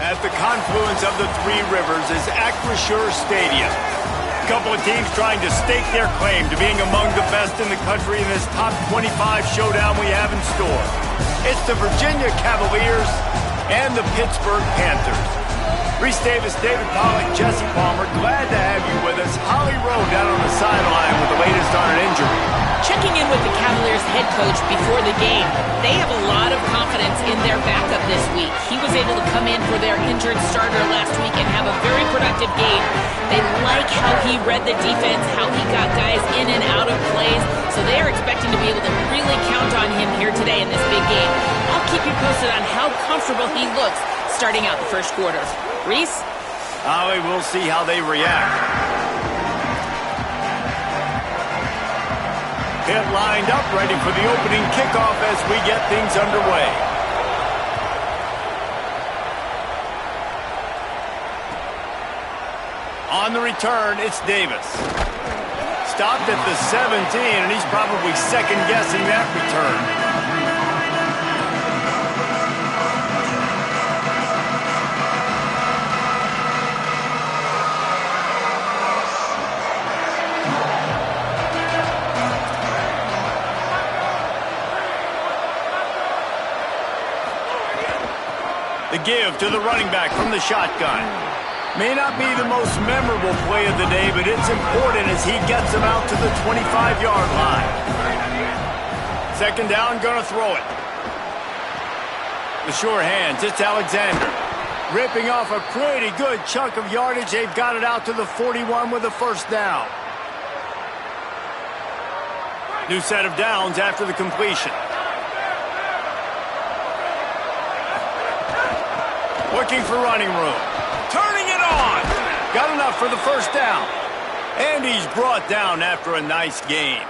At the confluence of the Three Rivers is Acrisure Stadium. A couple of teams trying to stake their claim to being among the best in the country in this top 25 showdown we have in store. It's the Virginia Cavaliers and the Pittsburgh Panthers. Reese Davis, David Pollack, Jesse Palmer, glad to have you with us. Holly Rowe down on the sideline with the latest on an injury. Checking in with the Cavaliers head coach before the game, they have a lot of confidence in their backup this week. He was able to come in for their injured starter last week and have a very productive game. They like how he read the defense, how he got guys in and out of plays, so they are expecting to be able to really count on him here today in this big game. I'll keep you posted on how comfortable he looks starting out the first quarter. Reese? Holly, we'll see how they react. Pitt lined up, ready for the opening kickoff as we get things underway. On the return, it's Davis. Stopped at the 17, and he's probably second-guessing that return. The give to the running back from the shotgun. May not be the most memorable play of the day, but it's important as he gets him out to the 25-yard line. Second down, gonna throw it. The sure hands, it's Alexander. Ripping off a pretty good chunk of yardage. They've got it out to the 41 with a first down. New set of downs after the completion. Looking for running room. Turning it on. Got enough for the first down. And he's brought down after a nice gain.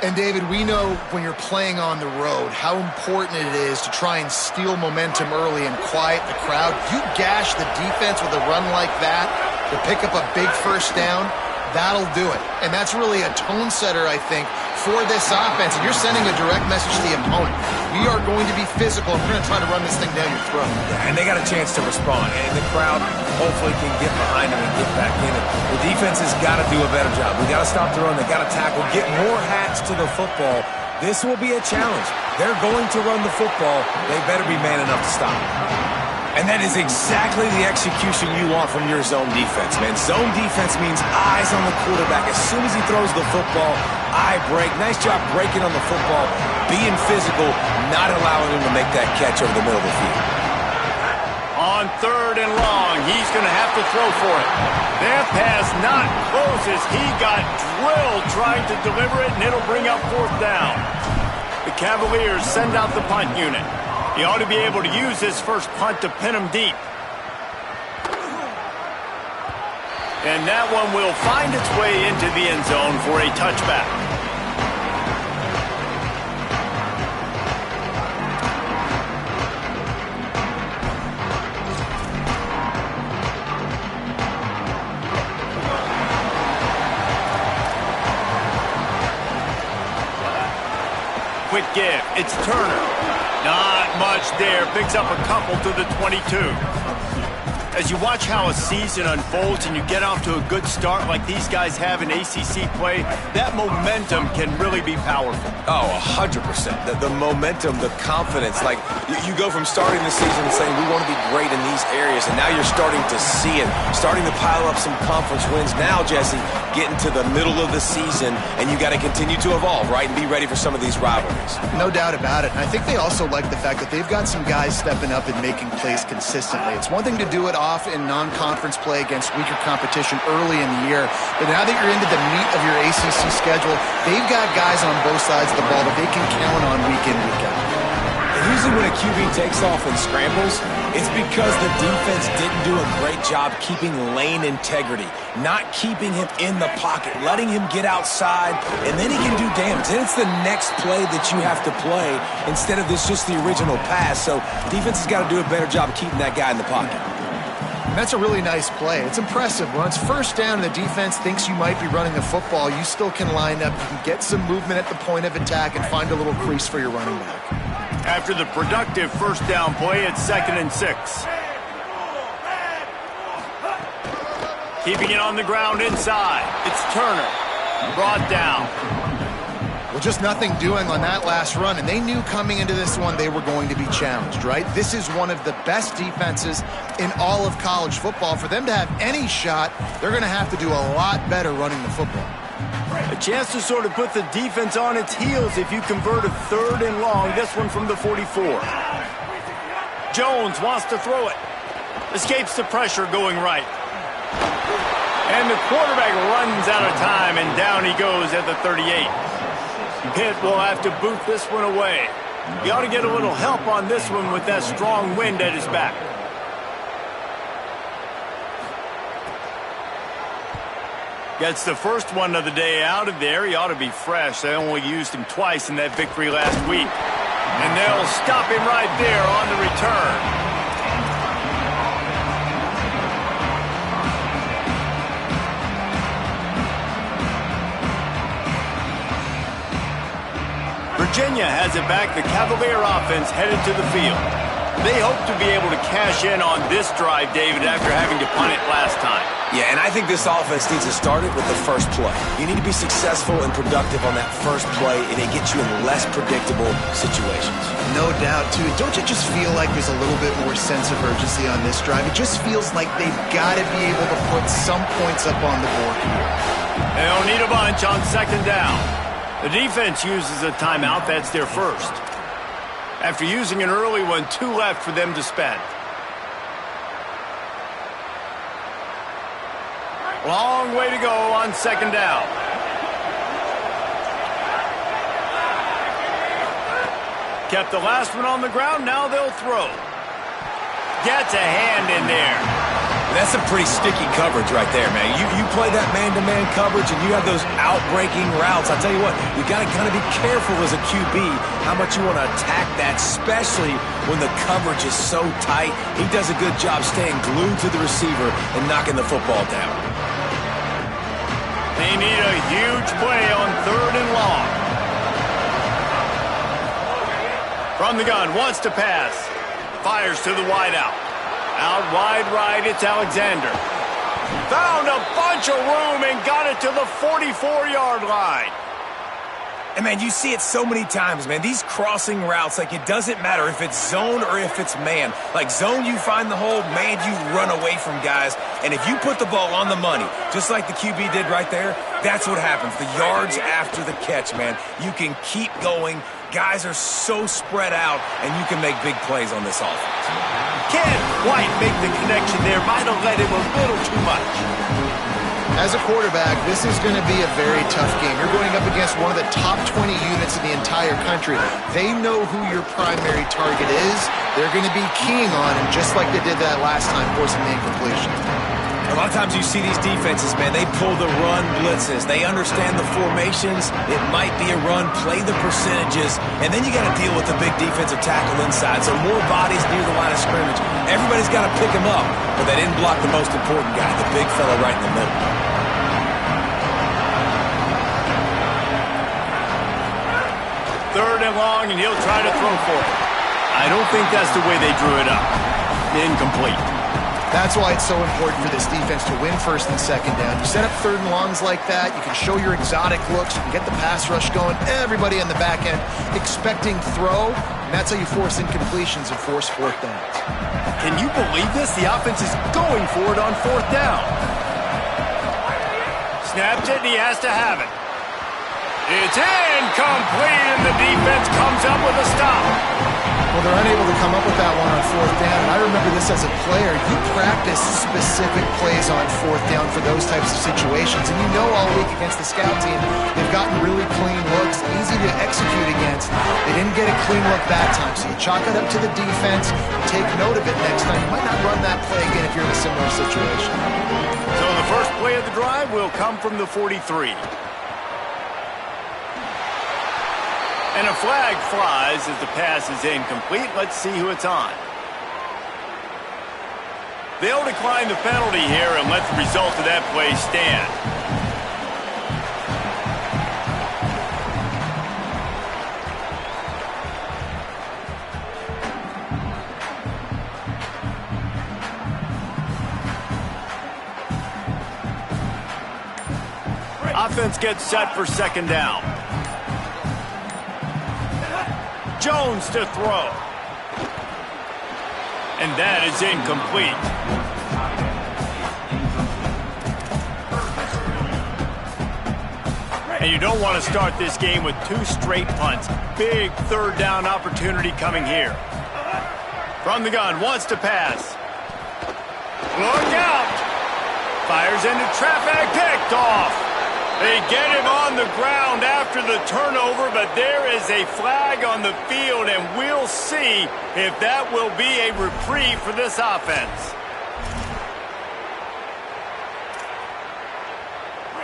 And, David, we know when you're playing on the road how important it is to try and steal momentum early and quiet the crowd. You gash the defense with a run like that to pick up a big first down, that'll do it. And that's really a tone setter, I think, for this offense. And you're sending a direct message to the opponent. We are going to be physical, and we're going to try to run this thing down your throat. And they got a chance to respond. And the crowd hopefully can get behind them and get back in it. The defense has got to do a better job. We got to stop the run. They got to tackle, get more hats to the football. This will be a challenge. They're going to run the football. They better be man enough to stop it. And that is exactly the execution you want from your zone defense, man. Zone defense means eyes on the quarterback. As soon as he throws the football, eye break. Nice job breaking on the football, being physical, not allowing him to make that catch over the middle of the field. On third and long, he's going to have to throw for it. That pass not close as he got drilled trying to deliver it, and it'll bring up fourth down. The Cavaliers send out the punt unit. He ought to be able to use this first punt to pin him deep. And that one will find its way into the end zone for a touchback. Quick give. It's Turner. Not much there. Picks up a couple to the 22. As you watch how a season unfolds and you get off to a good start like these guys have in ACC play, that momentum can really be powerful. Oh, 100%. The momentum, the confidence. Like, you go from starting the season and saying, we want to be great in these areas, and now you're starting to see it, starting to pile up some conference wins. Now, Jesse, getting to the middle of the season, and you got to continue to evolve, right, and be ready for some of these rivalries. No doubt about it. And I think they also like the fact that they've got some guys stepping up and making plays consistently. It's one thing to do it off in non-conference play against weaker competition early in the year, but now that you're into the meat of your ACC schedule, they've got guys on both sides of the ball that they can count on week in, week out. Usually when a QB takes off and scrambles, it's because the defense didn't do a great job keeping lane integrity, not keeping him in the pocket, letting him get outside, and then he can do damage. Then it's the next play that you have to play instead of this just the original pass. So defense has got to do a better job of keeping that guy in the pocket. That's a really nice play. It's impressive. When it's first down and the defense thinks you might be running the football, you still can line up. You can get some movement at the point of attack and find a little crease for your running back. After the productive first down play, it's 2nd and 6. Keeping it on the ground inside. It's Turner. Brought down. Well, just nothing doing on that last run, and they knew coming into this one they were going to be challenged, right? This is one of the best defenses in all of college football. For them to have any shot, they're going to have to do a lot better running the football. A chance to sort of put the defense on its heels if you convert a 3rd and long, this one from the 44. Jones wants to throw it. Escapes the pressure going right. And the quarterback runs out of time, and down he goes at the 38. Pitt will have to boot this one away. He ought to get a little help on this one with that strong wind at his back. Gets the first one of the day out of there. He ought to be fresh. They only used him twice in that victory last week. And they'll stop him right there on the return. Virginia has it back. The Cavalier offense headed to the field. They hope to be able to cash in on this drive, David, after having to punt it last time. Yeah, and I think this offense needs to start it with the first play. You need to be successful and productive on that first play, and it gets you in less predictable situations. No doubt, too. Don't you just feel like there's a little bit more sense of urgency on this drive? It just feels like they've got to be able to put some points up on the board here. They'll need a bunch on 2nd down. The defense uses a timeout. That's their first. After using an early one, 2 left for them to spend. Long way to go on 2nd down. Kept the last one on the ground. Now they'll throw. Gets a hand in there. That's some pretty sticky coverage right there, man. You play that man-to-man coverage and you have those out-breaking routes. I tell you what, you got to kind of be careful as a QB how much you want to attack that, especially when the coverage is so tight. He does a good job staying glued to the receiver and knocking the football down. They need a huge play on 3rd and long. From the gun, wants to pass. Fires to the wideout. Out wide right, it's Alexander. Found a bunch of room and got it to the 44-yard line. And, man, you see it so many times, man. These crossing routes, like, it doesn't matter if it's zone or if it's man. Like, zone, you find the hole. Man, you run away from guys. And if you put the ball on the money, just like the QB did right there, that's what happens. The yards after the catch, man. You can keep going. Guys are so spread out, and you can make big plays on this offense. Can't quite make the connection there. Might have let him a little too much. As a quarterback, this is going to be a very tough game. You're going up against one of the top 20 units in the entire country. They know who your primary target is. They're going to be keying on him, just like they did that last time, forcing the incompletion. A lot of times you see these defenses, man, they pull the run blitzes. They understand the formations. It might be a run, play the percentages, and then you got to deal with the big defensive tackle inside. So more bodies near the line of scrimmage. Everybody's got to pick him up, but they didn't block the most important guy, the big fella right in the middle. Third and long, and he'll try to throw for it. I don't think that's the way they drew it up. Incomplete. That's why it's so important for this defense to win 1st and 2nd down. You set up 3rd and longs like that, you can show your exotic looks, you can get the pass rush going, everybody on the back end expecting throw, and that's how you force incompletions and force 4th downs. Can you believe this? The offense is going for it on 4th down. Snaps it, and he has to have it. It's incomplete, and the defense comes up with a stop. Well, they're unable to come up with that one on 4th down, and I remember this as a player. You practice specific plays on 4th down for those types of situations, and you know all week against the scout team, they've gotten really clean looks, easy to execute against. They didn't get a clean look that time, so you chalk it up to the defense, take note of it next time. You might not run that play again if you're in a similar situation. So the first play of the drive will come from the 43. And a flag flies as the pass is incomplete. Let's see who it's on. They'll decline the penalty here and let the result of that play stand. Offense gets set for second down. Jones to throw. And that is incomplete. And you don't want to start this game with 2 straight punts. Big third down opportunity coming here. From the gun, wants to pass. Look out! Fires into traffic, picked off. They get him on the ground after the turnover, but there is a flag on the field, and we'll see if that will be a reprieve for this offense.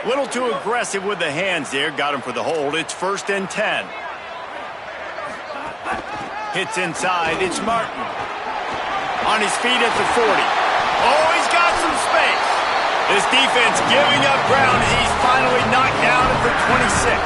A little too aggressive with the hands there. Got him for the hold. It's 1st and 10. Hits inside. It's Martin. On his feet at the 40. Oh, he's got some space. This defense giving up ground as he's finally knocked down at the 26.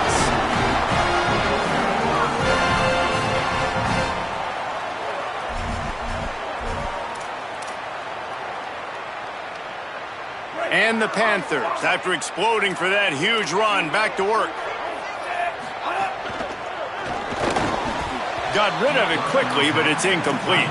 And the Panthers, after exploding for that huge run, back to work. Got rid of it quickly, but it's incomplete.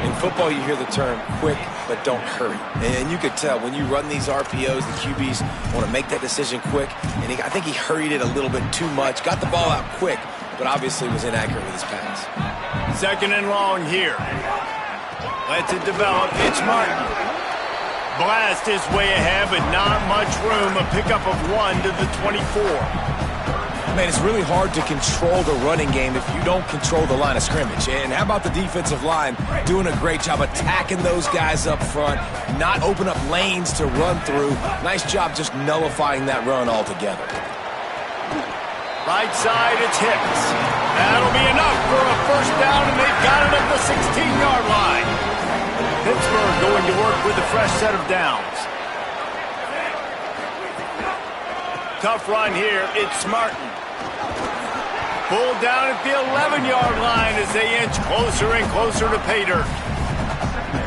In football, you hear the term quick, but don't hurry. And you could tell when you run these RPOs, the QBs want to make that decision quick. And I think he hurried it a little bit too much. Got the ball out quick, but obviously was inaccurate with his pass. 2nd and long here. Lets it develop. It's Martin. Blast his way ahead, but not much room. A pickup of 1 to the 24. Man, it's really hard to control the running game if you don't control the line of scrimmage. And how about the defensive line doing a great job attacking those guys up front, not open up lanes to run through. Nice job just nullifying that run altogether. Right side, it's Hicks. That'll be enough for a 1st down, and they've got it at the 16-yard line. Pittsburgh going to work with a fresh set of downs. Tough run here. It's Martin. Pulled down at the 11-yard line as they inch closer and closer to pay dirt.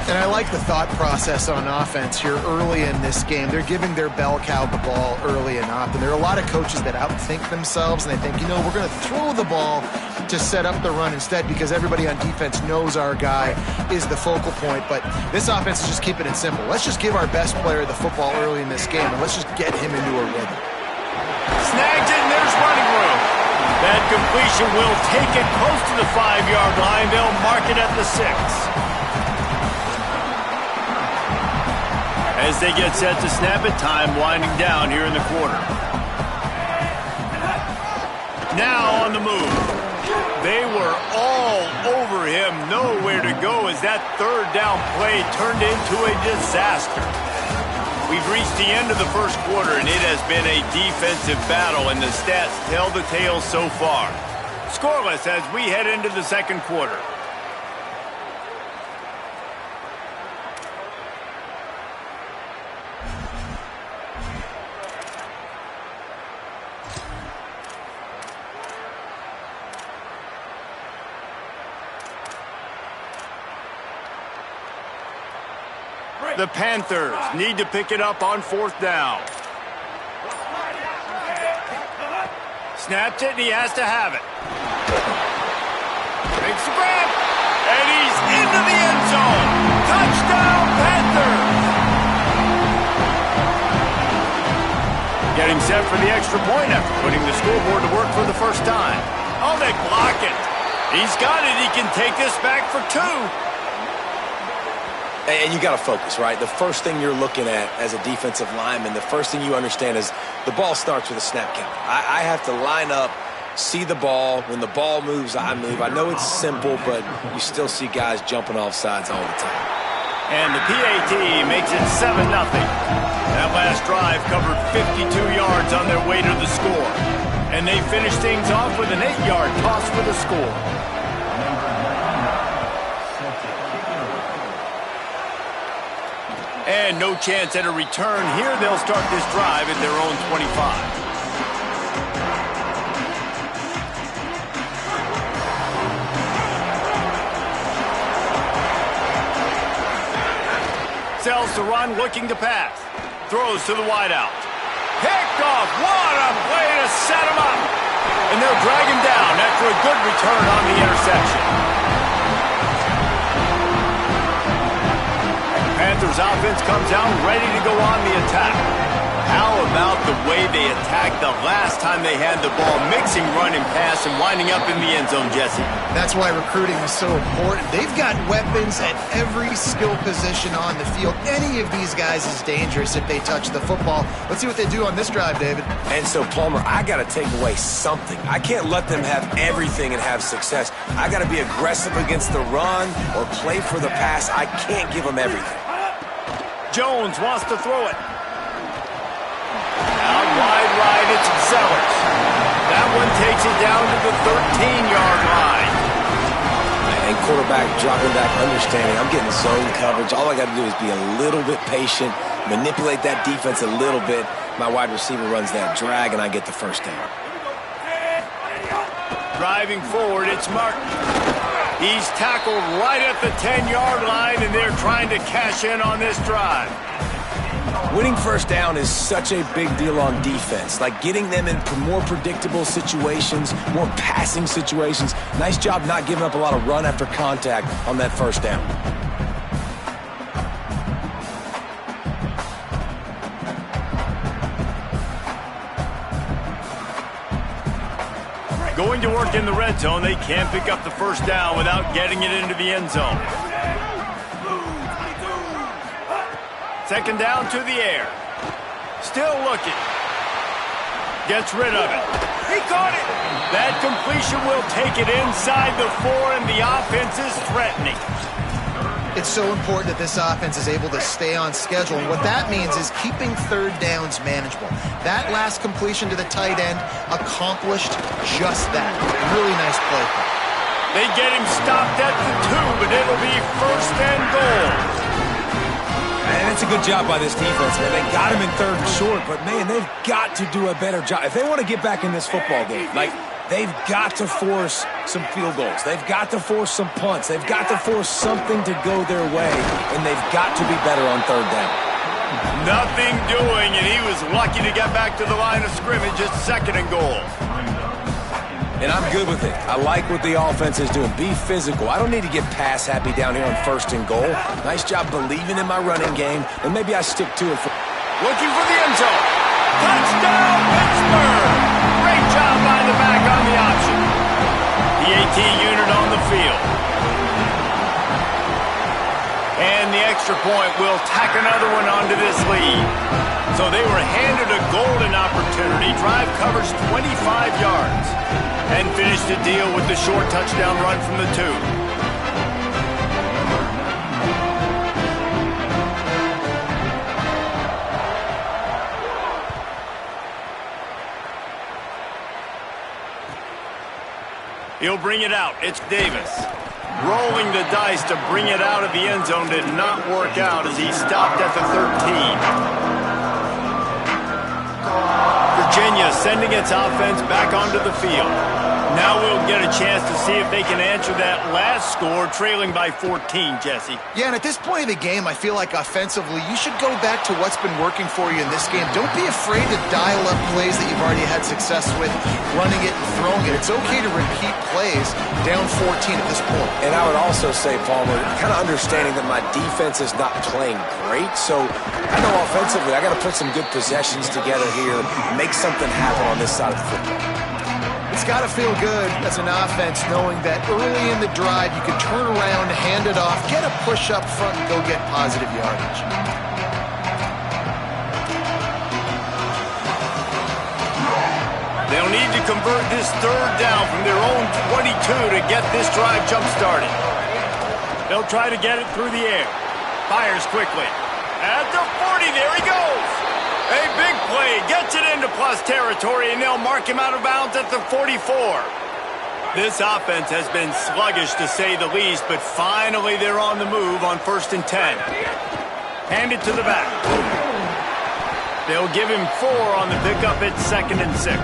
And I like the thought process on offense here early in this game. They're giving their bell cow the ball early enough. And there are a lot of coaches that outthink themselves, and they think, you know, we're going to throw the ball to set up the run instead because everybody on defense knows our guy is the focal point. But this offense is just keeping it simple. Let's just give our best player the football early in this game, and let's just get him into a rhythm. Snags it, and there's running room. That completion will take it close to the 5-yard line. They'll mark it at the 6. As they get set to snap it, time winding down here in the quarter. Now on the move. They were all over him, nowhere to go as that 3rd down play turned into a disaster. We've reached the end of the 1st quarter, and it has been a defensive battle, and the stats tell the tale so far. Scoreless as we head into the 2nd quarter. The Panthers need to pick it up on 4th down. Snapped it, and he has to have it. Makes the grab, and he's into the end zone. Touchdown, Panthers! Getting set for the extra point after putting the scoreboard to work for the 1st time. Oh, they block it. He's got it. He can take this back for 2. And you got to focus, right? The first thing you're looking at as a defensive lineman, the first thing you understand is the ball starts with a snap count. I have to line up, see the ball. When the ball moves, I move. I know it's simple, but you still see guys jumping off sides all the time. And the PAT makes it 7-0. That last drive covered 52 yards on their way to the score. And they finish things off with an 8-yard toss for the score. And no chance at a return here. They'll start this drive at their own 25. Sells to run, looking to pass. Throws to the wideout. Picked off. What a play to set him up. And they'll drag him down after a good return on the interception. Panthers offense comes out ready to go on the attack. How about the way they attacked the last time they had the ball, mixing run and pass and winding up in the end zone, Jesse? That's why recruiting is so important. They've got weapons at every skill position on the field. Any of these guys is dangerous if they touch the football. Let's see what they do on this drive, David. And so, Palmer, I got to take away something. I can't let them have everything and have success. I got to be aggressive against the run or play for the pass. I can't give them everything. Jones wants to throw it. Out wide right, it's Sellers. That one takes it down to the 13-yard line. And quarterback dropping back, understanding I'm getting zone coverage. All I got to do is be a little bit patient, manipulate that defense a little bit. My wide receiver runs that drag, and I get the first down. Driving forward, it's Martin. He's tackled right at the 10-yard line, and they're trying to cash in on this drive. Winning first down is such a big deal on defense. Like getting them in more predictable situations, more passing situations. Nice job not giving up a lot of run after contact on that first down. Going to work in the red zone, they can't pick up the first down without getting it into the end zone. Second down to the air. Still looking. Gets rid of it. He caught it. That completion will take it inside the 4, and the offense is threatening. It's so important that this offense is able to stay on schedule, and what that means is keeping third downs manageable. That last completion to the tight end accomplished just that. Really nice play. They get him stopped at the 2, but it'll be first and goal. And it's a good job by this defense, man. They got him in third and short, but, man, they've got to do a better job. If they want to get back in this football game, like, they've got to force some field goals. They've got to force some punts. They've got to force something to go their way, and they've got to be better on third down. Nothing doing, and he was lucky to get back to the line of scrimmage at second and goal. And I'm good with it. I like what the offense is doing. Be physical. I don't need to get pass happy down here on first and goal. Nice job believing in my running game, and maybe I stick to it. Looking for the end zone. Touchdown, Pittsburgh! Great job by the back on the option. The AT unit on the field. And the extra point will tack another one onto this lead. So they were handed a golden opportunity. Drive covers 25 yards. And finished the deal with the short touchdown run from the 2. He'll bring it out. It's Davis. Rolling the dice to bring it out of the end zone did not work out as he stopped at the 13. Virginia sending its offense back onto the field. Now we'll get a chance to see if they can answer that last score, trailing by 14, Jesse. Yeah, and at this point of the game, I feel like offensively, you should go back to what's been working for you in this game. Don't be afraid to dial up plays that you've already had success with, running it and throwing it. It's okay to repeat plays down 14 at this point. And I would also say, Palmer, kind of understanding that my defense is not playing great, so I know offensively I got to put some good possessions together here, make something happen on this side of the football. It's got to feel good as an offense knowing that early in the drive you can turn around, hand it off, get a push up front, and go get positive yardage. They'll need to convert this third down from their own 22 to get this drive jump-started. They'll try to get it through the air. Fires quickly. At the 40, there he goes. A big play, gets it into plus territory, and they'll mark him out of bounds at the 44. This offense has been sluggish, to say the least, but finally they're on the move on 1st and 10. Hand it to the back. They'll give him 4 on the pickup at 2nd and 6.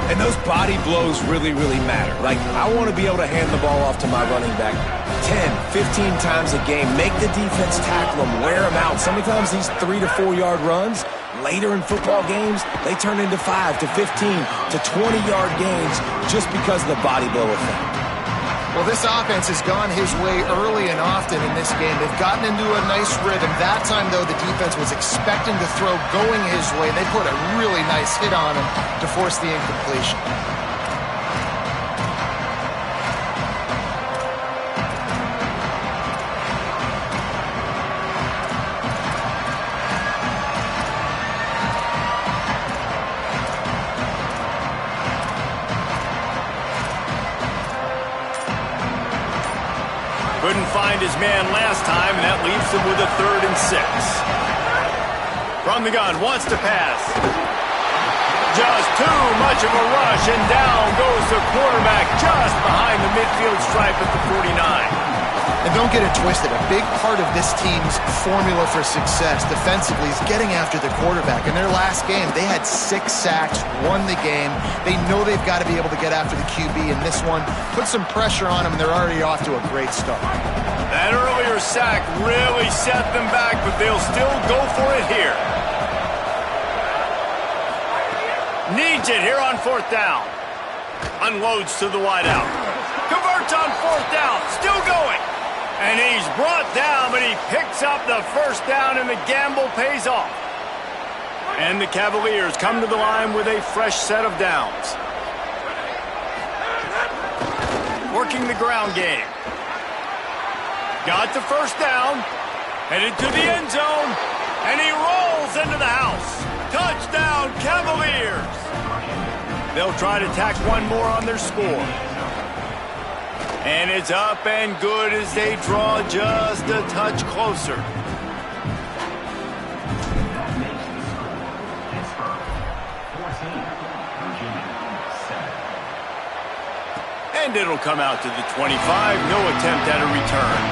And those body blows really, really matter. Like, I want to be able to hand the ball off to my running back 10, 15 times a game. Make the defense tackle him, wear him out. Sometimes these 3 to 4 yard runs later in football games, they turn into 5 to 15 to 20-yard gains just because of the body blow effect. Well, this offense has gone his way early and often in this game. They've gotten into a nice rhythm. That time, though, the defense was expecting to throw going his way. They put a really nice hit on him to force the incompletion. Couldn't find his man last time, and that leaves him with a 3rd and 6. From the gun, wants to pass. Just too much of a rush, and down goes the quarterback just behind the midfield stripe at the 49. And don't get it twisted. A big part of this team's formula for success defensively is getting after the quarterback. In their last game, they had 6 sacks, won the game. They know they've got to be able to get after the QB in this one. Put some pressure on them, and they're already off to a great start. That earlier sack really set them back, but they'll still go for it here. Needs it here on 4th down. Unloads to the wideout. Converts on 4th down. Still going. And he's brought down, but he picks up the 1st down, and the gamble pays off. And the Cavaliers come to the line with a fresh set of downs. Working the ground game. Got the 1st down. Headed to the end zone. And he rolls into the house. Touchdown, Cavaliers. They'll try to tack one more on their score. And it's up and good as they draw just a touch closer. And it'll come out to the 25. No attempt at a return.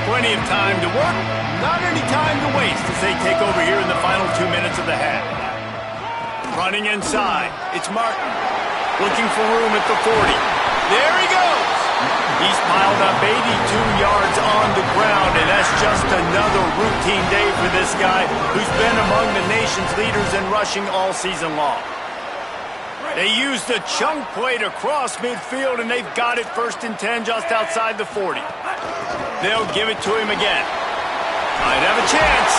Plenty of time to work. Not any time to waste as they take over here in the final 2 minutes of the half. Running inside. It's Martin. Looking for room at the 40. There he goes. He's piled up 82 yards on the ground, and that's just another routine day for this guy who's been among the nation's leaders in rushing all season long. They used a chunk play to cross midfield, and they've got it 1st and 10 just outside the 40. They'll give it to him again. Might have a chance.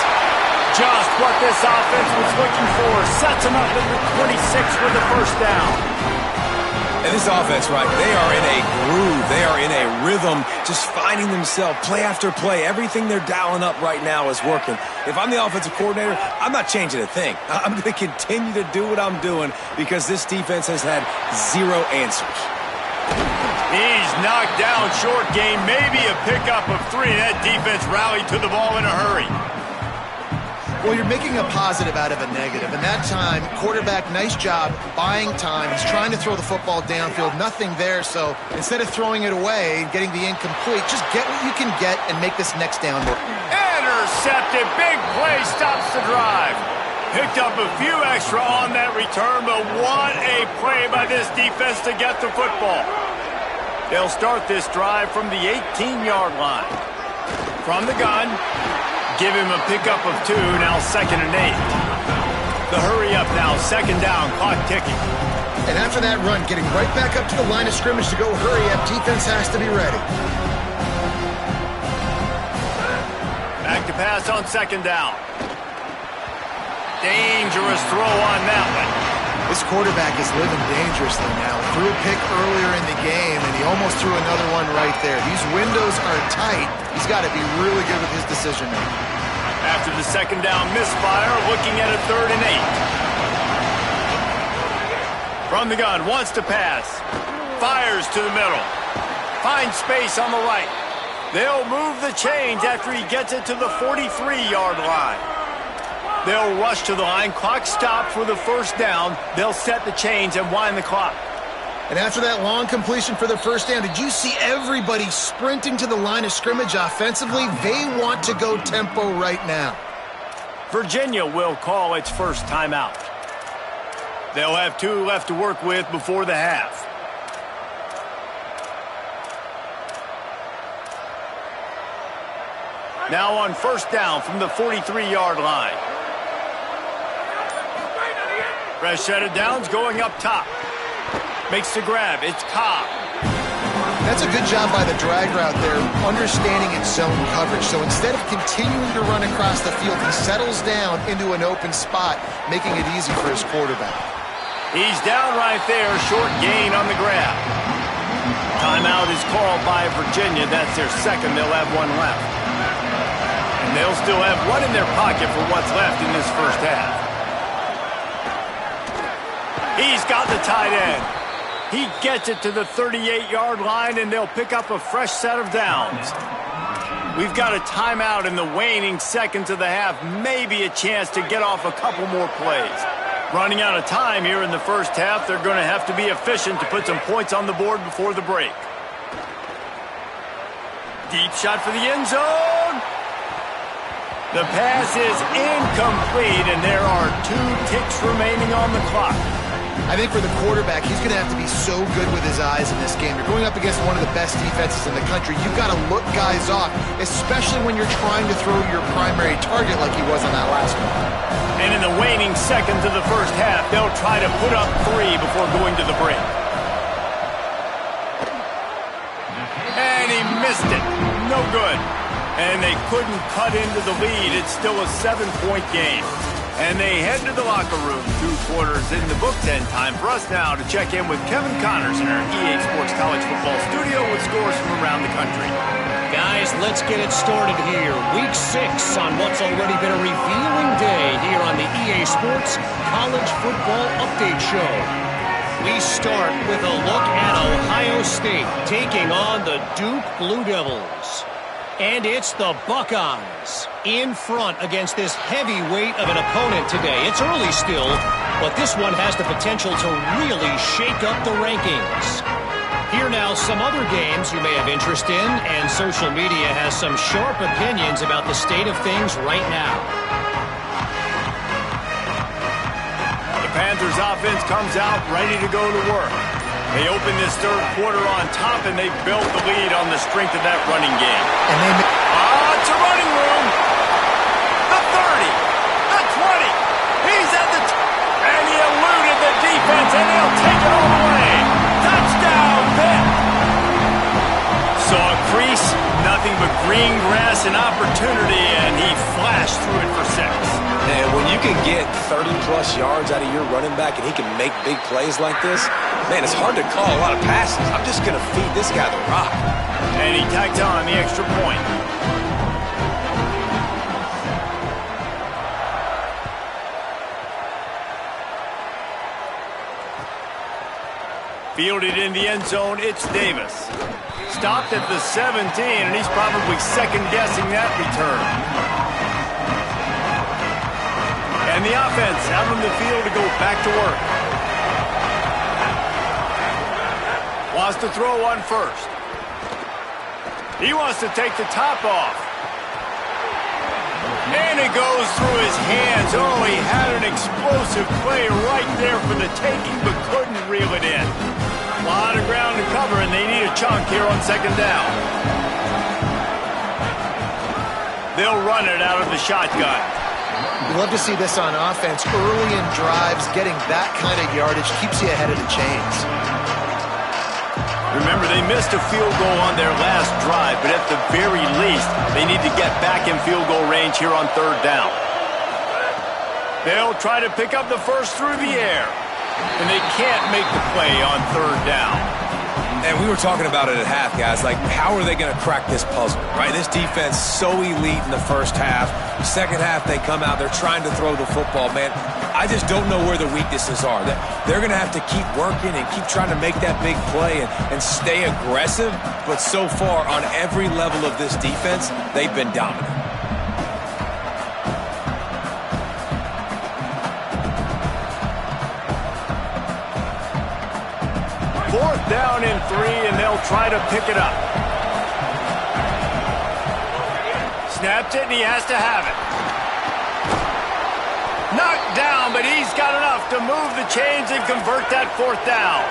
Just what this offense was looking for. Sets him up at the 26 with the 1st down. And this offense, right, they are in a groove. They are in a rhythm, just finding themselves play after play. Everything they're dialing up right now is working. If I'm the offensive coordinator, I'm not changing a thing. I'm going to continue to do what I'm doing because this defense has had 0 answers. He's knocked down short game. Maybe a pickup of 3. That defense rallied to the ball in a hurry. Well, you're making a positive out of a negative. And that time, quarterback, nice job buying time. He's trying to throw the football downfield. Nothing there. So instead of throwing it away and getting the incomplete, just get what you can get and make this next down work. Intercepted. Big play stops the drive. Picked up a few extra on that return, but what a play by this defense to get the football. They'll start this drive from the 18-yard line. From the gun. Give him a pickup of 2, now 2nd and 8. The hurry up now, 2nd down, clock ticking. And after that run, getting right back up to the line of scrimmage to go hurry up, defense has to be ready. Back to pass on 2nd down. Dangerous throw on that one. This quarterback is living dangerously now. Threw a pick earlier in the game, and he almost threw another one right there. These windows are tight. He's got to be really good with his decision-making. After the 2nd down misfire, looking at a 3rd and 8. From the gun, wants to pass. Fires to the middle. Finds space on the right. They'll move the chains after he gets it to the 43-yard line. They'll rush to the line. Clock stopped for the 1st down. They'll set the chains and wind the clock. And after that long completion for the 1st down, did you see everybody sprinting to the line of scrimmage offensively? They want to go tempo right now. Virginia will call its first timeout. They'll have 2 left to work with before the half. Now on first down from the 43-yard line. Fresh set of downs going up top. Makes the grab. It's Cobb. That's a good job by the drag route there, understanding its zone coverage. So instead of continuing to run across the field, he settles down into an open spot, making it easy for his quarterback. He's down right there, short gain on the grab. Timeout is called by Virginia. That's their second. They'll have one left. And they'll still have one in their pocket for what's left in this first half. He's got the tight end. He gets it to the 38-yard line, and they'll pick up a fresh set of downs. We've got a timeout in the waning seconds of the half, maybe a chance to get off a couple more plays. Running out of time here in the first half, they're going to have to be efficient to put some points on the board before the break. Deep shot for the end zone. The pass is incomplete, and there are 2 ticks remaining on the clock. I think for the quarterback, he's going to have to be so good with his eyes in this game. You're going up against one of the best defenses in the country. You've got to look guys off, especially when you're trying to throw your primary target like he was on that last one. And in the waning seconds of the first half, they'll try to put up 3 before going to the break. And he missed it. No good. And they couldn't cut into the lead. It's still a 7-point game. And they head to the locker room. 2 quarters in the books, and time for us now to check in with Kevin Connors in our EA Sports College Football studio with scores from around the country. Guys, let's get it started here. Week 6 on what's already been a revealing day here on the EA Sports College Football Update Show. We start with a look at Ohio State taking on the Duke Blue Devils. And it's the Buckeyes in front against this heavyweight of an opponent today. It's early still, but this one has the potential to really shake up the rankings. Here now some other games you may have interest in, and social media has some sharp opinions about the state of things right now. The Panthers offense comes out ready to go to work. They open this third quarter on top, and they built the lead on the strength of that running game. And it's a running room. The 30, the 20. He's at the and he eluded the defense, and they'll take it all the way. Touchdown, Pitt. Saw a crease, nothing but green grass and opportunity, and he flashed through it for 6. And when you can get 30-plus yards out of your running back and he can make big plays like this, man, it's hard to call a lot of passes. I'm just going to feed this guy the rock. And he tacked on the extra point. Fielded in the end zone, it's Davis. Stopped at the 17, and he's probably second-guessing that return. And the offense out on the field to go back to work. Wants to throw on first. He wants to take the top off. And it goes through his hands. Oh, he had an explosive play right there for the taking, but couldn't reel it in. A lot of ground to cover, and they need a chunk here on second down. They'll run it out of the shotgun. You love to see this on offense. Early in drives, getting that kind of yardage keeps you ahead of the chains. Remember, they missed a field goal on their last drive, but at the very least, they need to get back in field goal range here on third down. They'll try to pick up the first through the air, and they can't make the play on third down. And we were talking about it at half, guys. Like, how are they going to crack this puzzle, right? This defense so elite in the first half. Second half, they come out. They're trying to throw the football, man. I just don't know where the weaknesses are. They're going to have to keep working and keep trying to make that big play and stay aggressive. But so far, on every level of this defense, they've been dominant. Fourth down and 3, and they'll try to pick it up. Snapped it, and he has to have it. Knocked down, but he's got enough to move the chains and convert that fourth down.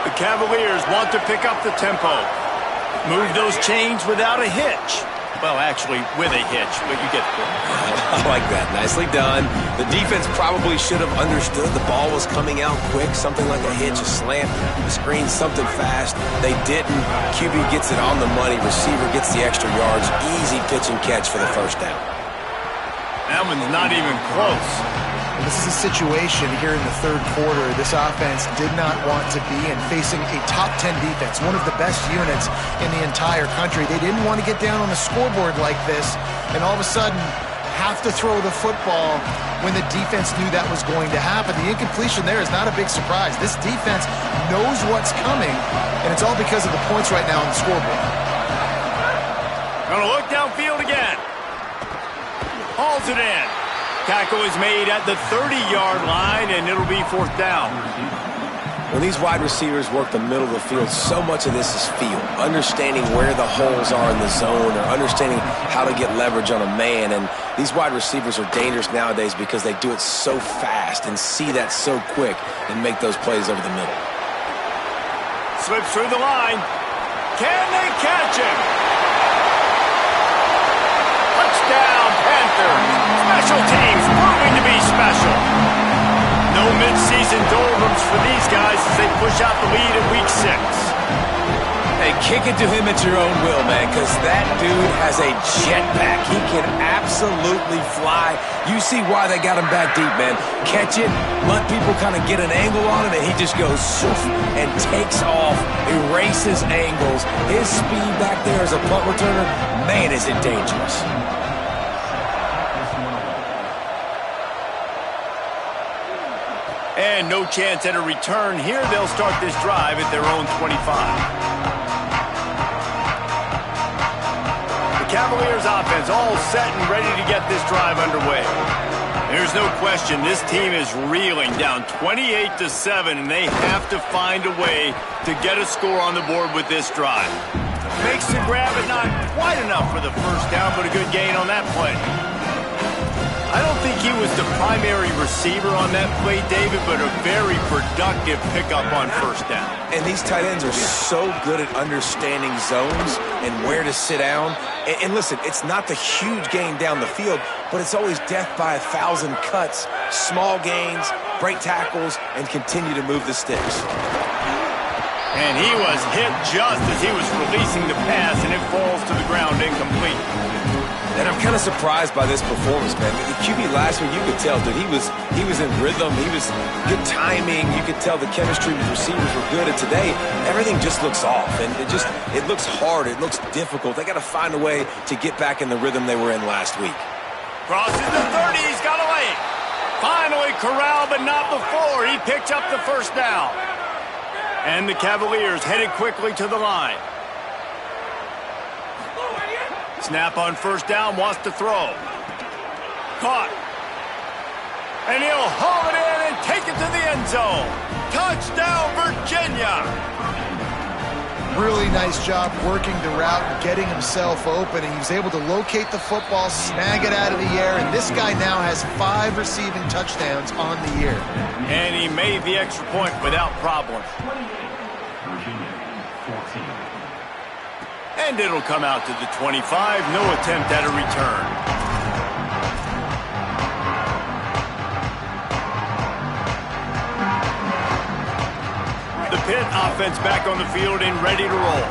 The Cavaliers want to pick up the tempo. Move those chains without a hitch. Well, actually, with a hitch, but you get the point. I like that. Nicely done. The defense probably should have understood the ball was coming out quick, something like a hitch, a slant, a screen, something fast. They didn't. QB gets it on the money. Receiver gets the extra yards. Easy pitch and catch for the first down. That one's not even close. This is a situation here in the third quarter this offense did not want to be in, facing a top 10 defense, one of the best units in the entire country. They didn't want to get down on the scoreboard like this and all of a sudden have to throw the football when the defense knew that was going to happen. The incompletion there is not a big surprise. This defense knows what's coming, and it's all because of the points right now on the scoreboard. Gonna look downfield again. Hauls it in. Tackle is made at the 30-yard line, and it'll be fourth down. When these wide receivers work the middle of the field, so much of this is feel. Understanding where the holes are in the zone or understanding how to get leverage on a man. And these wide receivers are dangerous nowadays because they do it so fast and see that so quick and make those plays over the middle. Slips through the line. Can they catch him? Touchdown, Panthers. Special teams proving to be special. No mid-season doldrums for these guys as they push out the lead in Week 6. Hey, kick it to him at your own will, man, because that dude has a jetpack. He can absolutely fly. You see why they got him back deep, man. Catch it, let people kind of get an angle on him, and he just goes shoof and takes off, erases angles. His speed back there as a punt returner, man, is it dangerous. And no chance at a return here. They'll start this drive at their own 25. The Cavaliers offense all set and ready to get this drive underway. There's no question this team is reeling down 28-7, and they have to find a way to get a score on the board with this drive. Makes the grab, but not quite enough for the first down, but a good gain on that play. I don't think he was the primary receiver on that play, David, but a very productive pickup on first down. And these tight ends are so good at understanding zones and where to sit down. And listen, it's not the huge gain down the field, but it's always death by 1,000 cuts, small gains, break tackles, and continue to move the sticks. And he was hit just as he was releasing the pass, and it falls to the ground incomplete. And I'm kind of surprised by this performance, man. The QB last week, you could tell, dude, he was in rhythm. He was good timing. You could tell the chemistry with receivers were good. And today, everything just looks off. And it looks hard. It looks difficult. They got to find a way to get back in the rhythm they were in last week. Crosses the 30. He's got a lane. Finally corralled, but not before. He picks up the first down. And the Cavaliers headed quickly to the line. Snap on first down, wants to throw. Caught. And he'll haul it in and take it to the end zone. Touchdown, Virginia. Really nice job working the route and getting himself open. And he was able to locate the football, snag it out of the air, and this guy now has 5 receiving touchdowns on the year. And he made the extra point without problem. And it'll come out to the 25. No attempt at a return. The Pitt offense back on the field and ready to roll.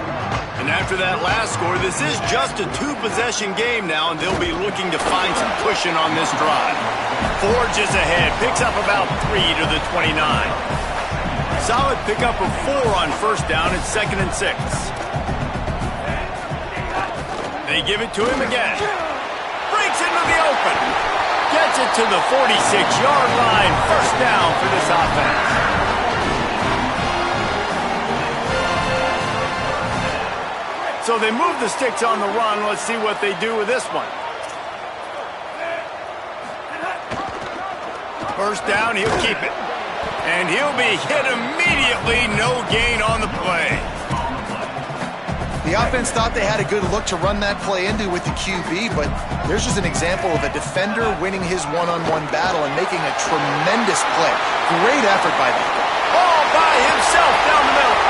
And after that last score, this is just a 2-possession game now, and they'll be looking to find some cushion on this drive. Forges ahead, picks up about 3 to the 29. Solid pickup of 4 on first down at 2nd and 6. They give it to him again. Breaks into the open. Gets it to the 46-yard line. First down for this offense. So they move the sticks on the run. Let's see what they do with this one. First down, he'll keep it. And he'll be hit immediately. No gain on the play. The offense thought they had a good look to run that play into with the QB, but there's just an example of a defender winning his one-on-one battle and making a tremendous play. Great effort by that guy. All by himself down the middle.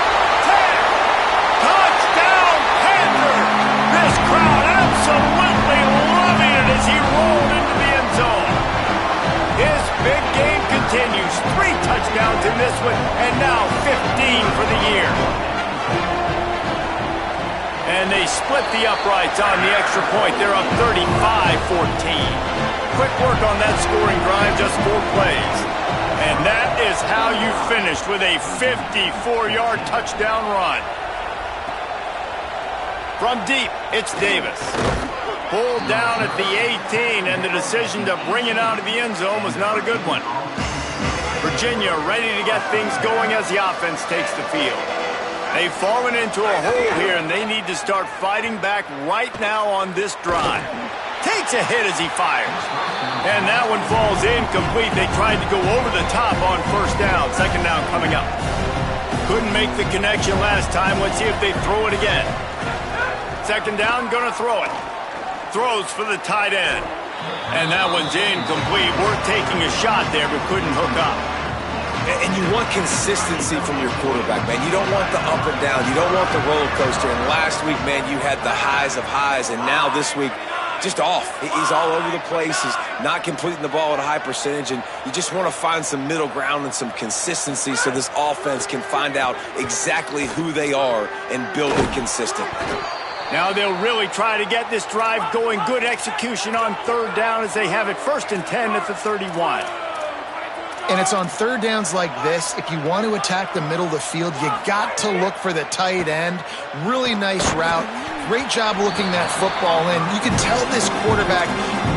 10. Touchdown, Panthers. This crowd absolutely And they split the uprights on the extra point. They're up 35-14. Quick work on that scoring drive, just 4 plays. And that is how you finished with a 54-yard touchdown run. From deep, it's Davis. Pulled down at the 18, and the decision to bring it out of the end zone was not a good one. Virginia ready to get things going as the offense takes the field. They've fallen into a hole here, and they need to start fighting back right now on this drive. Takes a hit as he fires. And that one falls incomplete. They tried to go over the top on first down. Second down coming up. Couldn't make the connection last time. Let's see if they throw it again. Second down, gonna throw it. Throws for the tight end. And that one's incomplete. Worth taking a shot there, but couldn't hook up. And you want consistency from your quarterback, man. You don't want the up and down. You don't want the roller coaster. And last week, man, you had the highs of highs. And now this week, just off. He's all over the place. He's not completing the ball at a high percentage. And you just want to find some middle ground and some consistency so this offense can find out exactly who they are and build it consistent. Now they'll really try to get this drive going. Good execution on third down as they have it 1st and 10 at the 31. And it's on third downs like this. If you want to attack the middle of the field, you got to look for the tight end. Really nice route. Great job looking that football in. You can tell this quarterback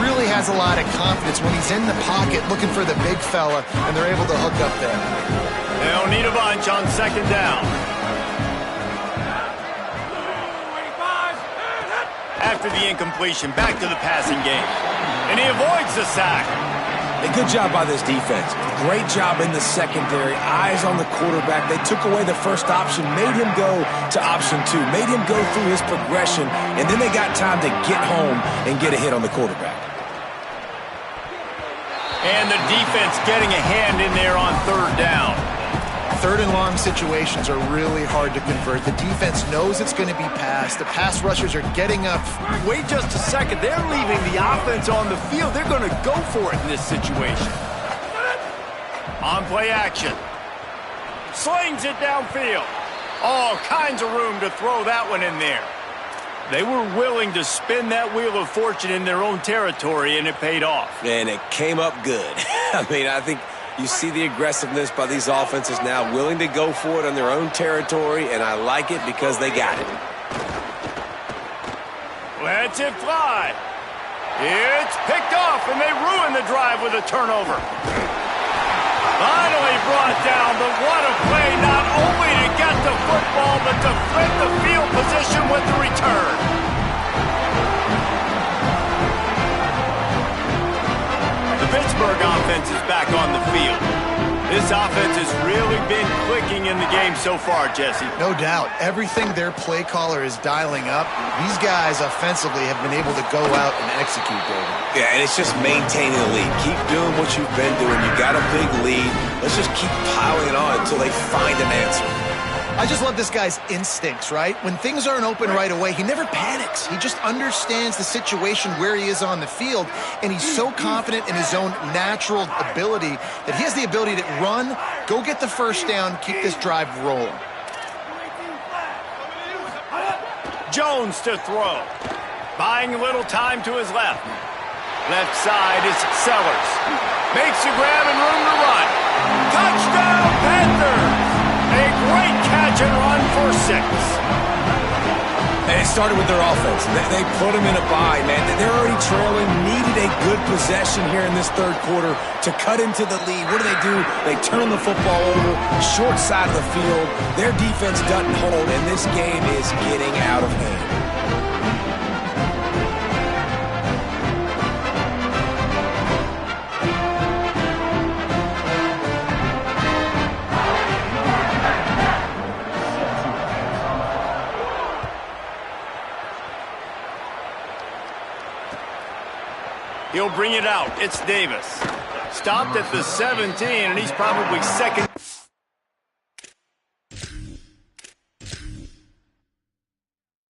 really has a lot of confidence when he's in the pocket looking for the big fella, and they're able to hook up there. They don't need a bunch on second down. After the incompletion, back to the passing game. And he avoids the sack. A good job by this defense. Great job in the secondary. Eyes on the quarterback. They took away the first option, made him go to option 2, made him go through his progression, and then they got time to get home and get a hit on the quarterback. And the defense getting a hand in there on third down. Third and long situations are really hard to convert. The defense knows it's going to be passed. The pass rushers are getting up. Wait just a second. They're leaving the offense on the field. They're going to go for it in this situation. On play action. Slings it downfield. All kinds of room to throw that one in there. They were willing to spin that wheel of fortune in their own territory, and it paid off. And it came up good. I mean, I think you see the aggressiveness by these offenses now, willing to go for it on their own territory, and I like it because they got it. Lets it fly. It's picked off, and they ruin the drive with a turnover. Finally brought down, but what a play, not only to get the football, but to flip the field position with the return. The Pittsburgh offense is back on the field. This offense has really been clicking in the game so far, Jesse. No doubt. Everything their play caller is dialing up, these guys offensively have been able to go out and execute, David. Yeah, and it's just maintaining the lead. Keep doing what you've been doing. You got a big lead. Let's just keep piling on until they find an answer. I just love this guy's instincts, right? When things aren't open right away, he never panics. He just understands the situation where he is on the field, and he's so confident in his own natural ability that he has the ability to run, go get the first down, keep this drive rolling. Jones to throw. Buying a little time to his left. Left side is Sellers. Makes the grab and room to run. Touchdown, Panthers! A great catch and run for 6. And it started with their offense. They put them in a bye, man. They're already trailing, needed a good possession here in this third quarter to cut into the lead. What do? They turn the football over, short side of the field. Their defense doesn't hold, and this game is getting out of hand. He'll bring it out. It's Davis. Stopped at the 17, and he's probably second.